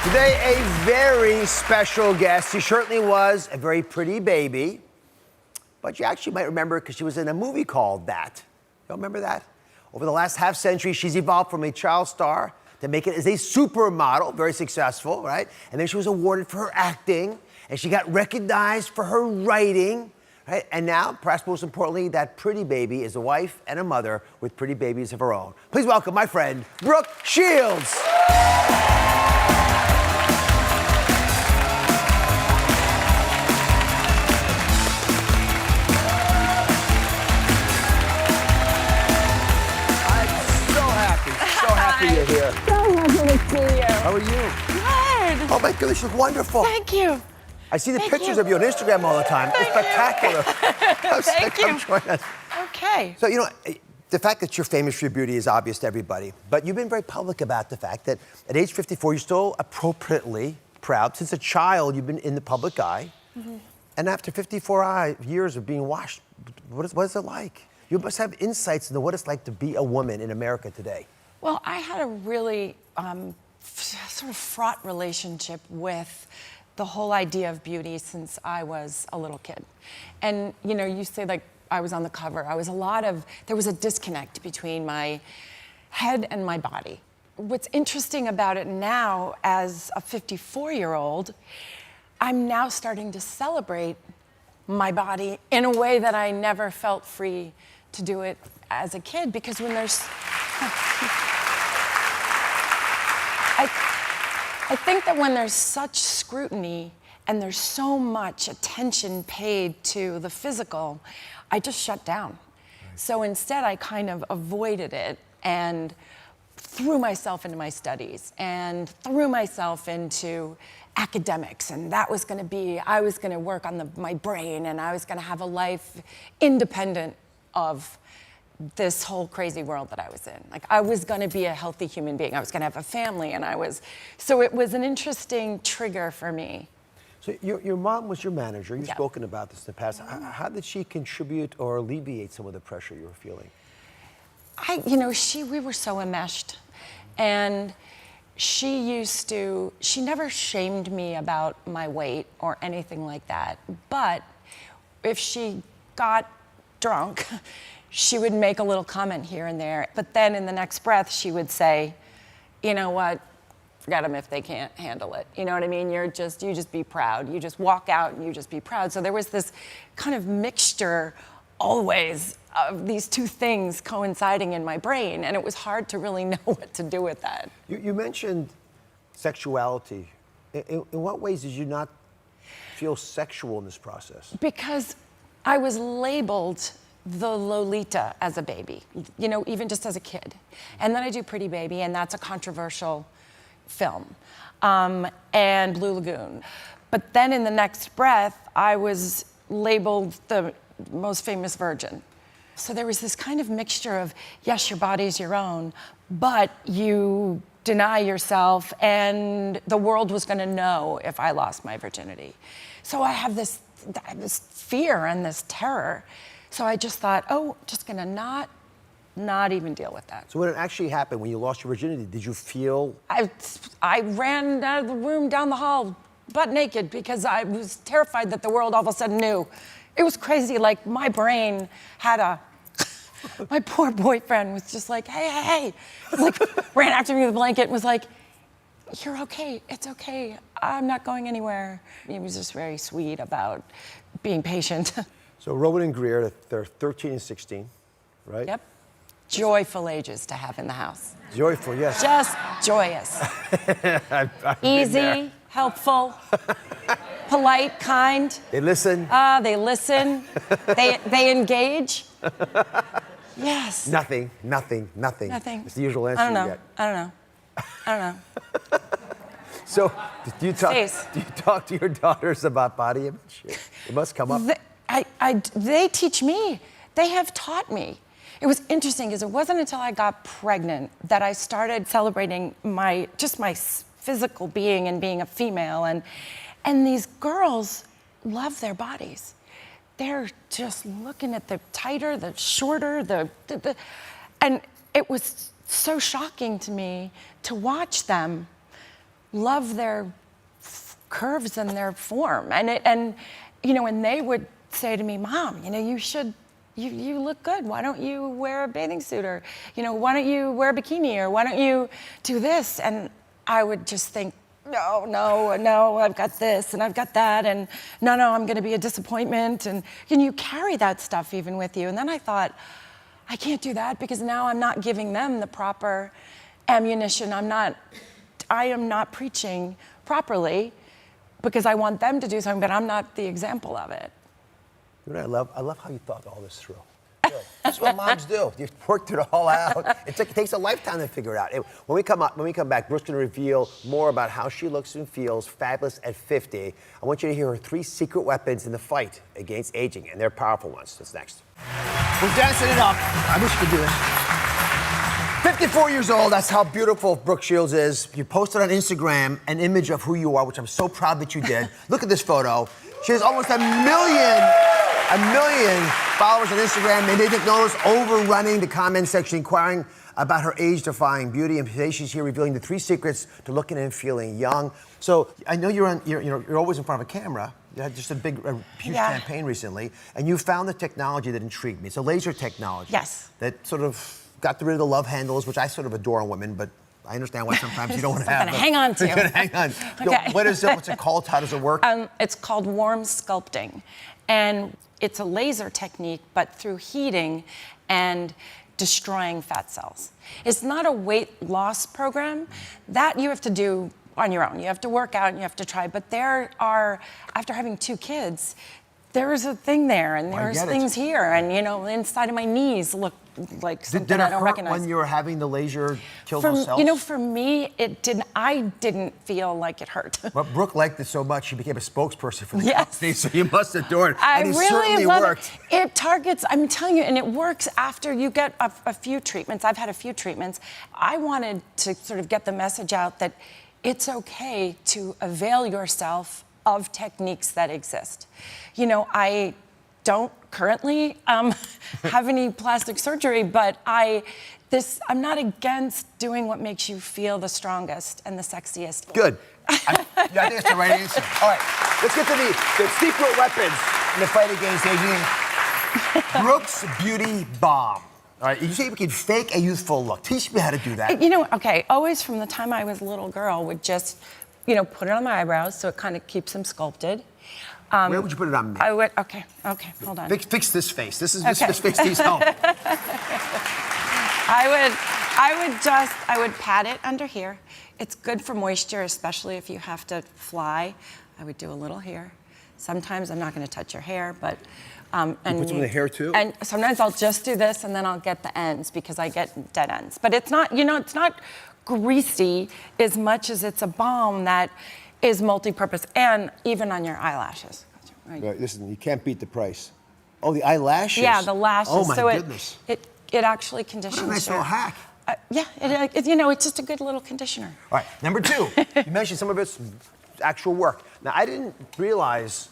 Today, a very special guest. She certainly was a very pretty baby, but you actually might remember her because she was in a movie called That. You remember that? Over the last half century, she's evolved from a child star to make it as a supermodel, very successful, right? And then she was awarded for her acting, and she got recognized for her writing, right? And now, perhaps most importantly, that pretty baby is a wife and a mother with pretty babies of her own. Please welcome my friend, Brooke Shields. You're here. So happy to see you. How are you? Good. Oh my goodness, you look wonderful. Thank you. I see the pictures of you on Instagram all the time. It's spectacular. Thank you. Join us. Okay. So, you know, the fact that you're famous for your beauty is obvious to everybody, but you've been very public about the fact that at age 54, you're still appropriately proud. Since a child, you've been in the public eye. Mm-hmm. And after 54 years of being washed, what is it like? You must have insights into what it's like to be a woman in America today. Well, I had a really sort of fraught relationship with the whole idea of beauty since I was a little kid. And, you know, you say, like, I was on the cover. There was a disconnect between my head and my body. What's interesting about it now, as a 54-year-old, I'm now starting to celebrate my body in a way that I never felt free to do it as a kid, because when there's... I think that when there's such scrutiny and there's so much attention paid to the physical, I just shut down. Right. So instead, I kind of avoided it and threw myself into my studies and threw myself into academics. And that was going to be, I was going to work on my brain, and I was going to have a life independent of this whole crazy world that I was in. Like, I was gonna be a healthy human being. I was gonna have a family, and so it was an interesting trigger for me. So your mom was your manager. You've Yeah. spoken about this in the past. How did she contribute or alleviate some of the pressure you were feeling? We were so enmeshed, and she never shamed me about my weight or anything like that. But if she got drunk, she would make a little comment here and there, but then in the next breath, she would say, you know what, forget them if they can't handle it. You know what I mean? You just be proud. You just walk out and you just be proud. So there was this kind of mixture always of these two things coinciding in my brain, and it was hard to really know what to do with that. You mentioned sexuality. In what ways did you not feel sexual in this process? Because I was labeled the Lolita as a baby, you know, even just as a kid. And then I do Pretty Baby, and that's a controversial film, and Blue Lagoon. But then in the next breath, I was labeled the most famous virgin. So there was this kind of mixture of, yes, your body's your own, but you deny yourself, and the world was gonna know if I lost my virginity. So I have this fear and this terror. So I just thought, just gonna not even deal with that. So when it actually happened, when you lost your virginity, did you feel? I ran out of the room, down the hall, butt naked, because I was terrified that the world all of a sudden knew. It was crazy. Like, my brain had my poor boyfriend was just like, hey. Like, ran after me with a blanket and was like, you're okay, it's okay, I'm not going anywhere. He was just very sweet about being patient. So Rowan and Greer, they're 13 and 16, right? Yep. Joyful ages to have in the house. Joyful, yes. Just joyous. I've Easy, helpful, polite, kind. They listen. They listen. They engage. Yes. Nothing. Nothing. It's the usual answer you get. I don't know. So, do you talk to your daughters about body image? It must come up. They teach me. They have taught me. It was interesting because it wasn't until I got pregnant that I started celebrating my physical being and being a female. And these girls love their bodies. They're just looking at the tighter, the shorter, and it was so shocking to me to watch them love their curves and their form. And you know, and they would say to me, Mom, you know, you look good. Why don't you wear a bathing suit? Or, you know, why don't you wear a bikini? Or why don't you do this? And I would just think, no, I've got this and I've got that. And no, I'm going to be a disappointment. And you carry that stuff even with you. And then I thought, I can't do that because now I'm not giving them the proper ammunition. I am not preaching properly because I want them to do something, but I'm not the example of it. You know what I love how you thought all this through. Good. That's what moms do. You've worked it all out. It takes a lifetime to figure it out. When we come back, Brooke's going to reveal more about how she looks and feels fabulous at 50. I want you to hear her 3 secret weapons in the fight against aging, and they're powerful ones. That's next. We're dancing it up. I wish you could do this. 54 years old, that's how beautiful Brooke Shields is. You posted on Instagram an image of who you are, which I'm so proud that you did. Look at this photo. She has almost a million followers on Instagram. They didn't notice overrunning the comment section inquiring about her age-defying beauty. And today she's here revealing the 3 secrets to looking and feeling young. So I know you're always in front of a camera. You had just a huge campaign recently, and you found the technology that intrigued me. It's a laser technology. Yes. That sort of got rid of the love handles, which I sort of adore on women, but I understand why sometimes you don't have them. Hang on to. You're gonna hang on. Okay. What is it? What's it called? How does it work? It's called warm sculpting, and it's a laser technique, but through heating and destroying fat cells. It's not a weight loss program. That you have to do on your own. You have to work out and you have to try. But there are, after having 2 kids, there's a thing there, and there's things here, and you know, inside of my knees look like something I don't recognize. When you were having the laser kill those cells? You know, for me, it didn't. I didn't feel like it hurt. But Brooke liked it so much, she became a spokesperson for the Yes. company, so you must adore it. I And it really certainly love worked. it. It targets, I'm telling you, and it works after you get a few treatments. I've had a few treatments. I wanted to sort of get the message out that it's okay to avail yourself of techniques that exist. You know, I don't currently have any plastic surgery, but I'm not against doing what makes you feel the strongest and the sexiest. Good. I think that's the right answer. All right, let's get to the secret weapons in the fight against aging. Brooke's Beauty Bomb. All right, you say we can fake a youthful look. Teach me how to do that. You know, okay, always from the time I was a little girl would just, you know, put it on my eyebrows so it kind of keeps them sculpted. Where would you put it on me? I would, okay, hold on. Fix this face. This face needs help. I would pat it under here. It's good for moisture, especially if you have to fly. I would do a little here. Sometimes I'm not going to touch your hair, but You put some in the hair too? And sometimes I'll just do this and then I'll get the ends because I get dead ends. But it's not, you know, it's not greasy as much as it's a balm that is multi-purpose, and even on your eyelashes. Right, listen, you can't beat the price. Oh, the eyelashes? Yeah, the lashes. Oh my so goodness. It actually conditions. What a nice little hack. Yeah, you know, it's just a good little conditioner. All right, number 2. You mentioned some of it's actual work. Now, I didn't realize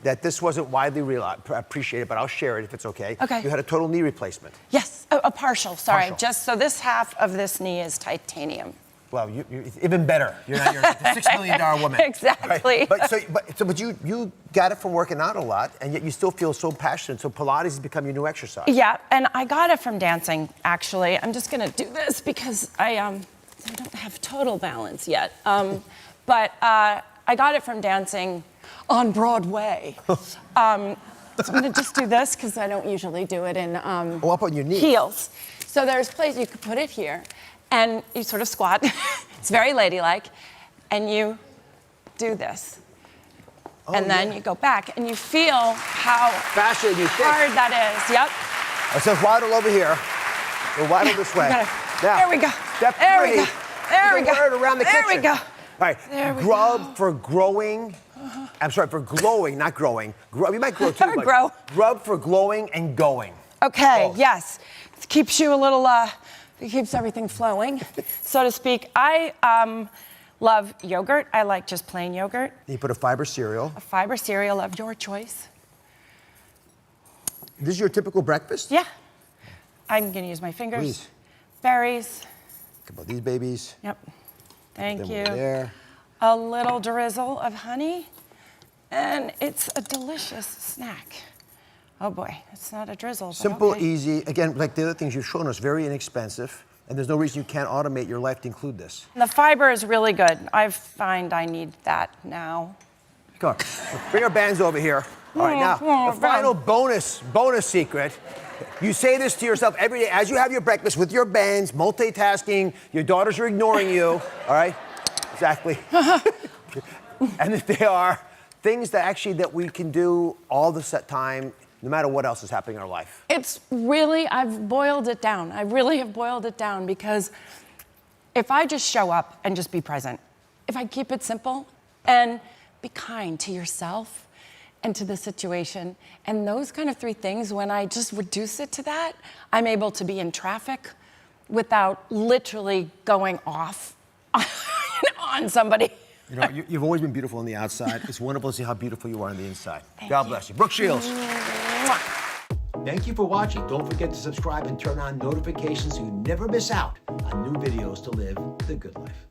that this wasn't widely appreciated, but I'll share it if it's okay. Okay. You had a total knee replacement. Yes, a partial, sorry. Partial. Just so this half of this knee is titanium. Well, it's even better. You're a $6 million woman. Exactly. Right? But you got it from working out a lot, and yet you still feel so passionate. So Pilates has become your new exercise. Yeah, and I got it from dancing, actually. I'm just gonna do this because I don't have total balance yet. But I got it from dancing on Broadway. So I'm gonna just do this because I don't usually do it in up on your knee. Heels. So there's place you could put it here, and you sort of squat. It's very ladylike, and you do this. And then you go back, and you feel how faster than you think. hard that is. Yep. It says waddle over here. Or waddle this way. Now, there we go. Step there 3. we go. There we You go. can wear it around the there kitchen. we go. All right. There we Grub for growing. I'm sorry, for glowing, not growing. You might grow too. Or but grow. Grub for glowing and going. Okay, Both. yes. It keeps you a little, it keeps everything flowing, so to speak. I love yogurt. I like just plain yogurt. You put a fiber cereal. A fiber cereal of your choice. This is your typical breakfast? Yeah. I'm gonna use my fingers. Please. Berries. Think about these babies. Yep. Thank Then you. we're there. a little drizzle of honey, and it's a delicious snack. Oh boy, it's not a drizzle. But Simple, okay. easy. Again, like the other things you've shown us, very inexpensive. And there's no reason you can't automate your life to include this. The fiber is really good. I find I need that now. Come on, bring our bands over here. All right, now, the final bonus secret. You say this to yourself every day as you have your breakfast with your bands, multitasking, your daughters are ignoring you, all right? Exactly. And that they are things that we can do all the set time, no matter what else is happening in our life. It's really, I've boiled it down. I really have boiled it down because if I just show up and just be present, if I keep it simple and be kind to yourself and to the situation, and those kind of three things, when I just reduce it to that, I'm able to be in traffic without literally going off on somebody. You know, you've always been beautiful on the outside. It's wonderful to see how beautiful you are on the inside. God bless you. Brooke Shields. Thank you for watching. Don't forget to subscribe and turn on notifications so you never miss out on new videos to live the good life.